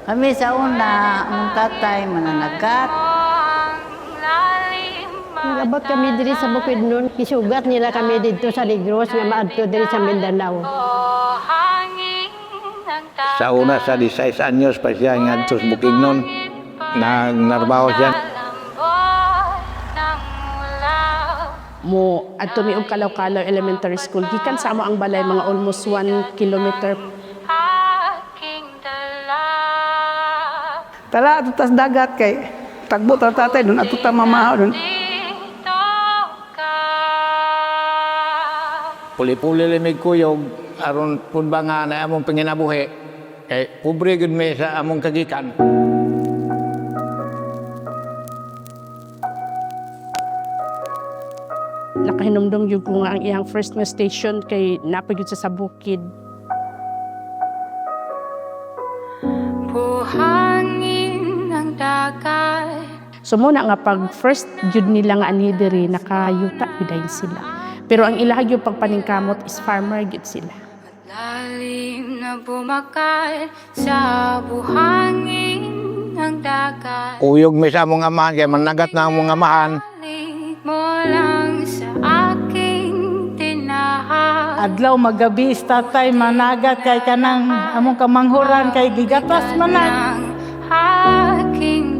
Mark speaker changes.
Speaker 1: Kami sa una, among tatay mananagat.
Speaker 2: Nagabot kami diri sa bukid nun. Isugat nila kami dito sa Negros nga maadto diri sa Mindanao.
Speaker 3: Sa una sa 16 anyos pa siya ngadto sa Bukidnon. Nagnarbaho siya.
Speaker 4: Mo adto mi og Kalaw-Kalaw Elementary School gikan sa amo ang balay mga almost 1 kilometer.
Speaker 5: Tala ato tas dagat kay tagbo ta tatay doon ato ta mamahaw doon.
Speaker 3: Puli-puli limig kuyog aron pud ba nga na among panginabuhi. Kay pobre gud mi sa among kagikan.
Speaker 4: Nakahinumdum yung ko nga ang iyang first nga station kay napagod sa bukid.
Speaker 6: Buhangin ang dagat.
Speaker 4: So muna nga pag first jud nila nga ani diri nakayuta gidayon sila. Pero ang ilahag yung pagpaningkamot is farmer gid sila.
Speaker 6: Lalim na bumakal sa buhangin ang dagat.
Speaker 3: Uyog mi sa among amahan kay managat na among amahan.
Speaker 6: Balik mo lang sa aking tinahan.
Speaker 1: Adlaw magabi tatay managat kay kanang among kamanghuran kay gigatas man na.
Speaker 6: Ng aking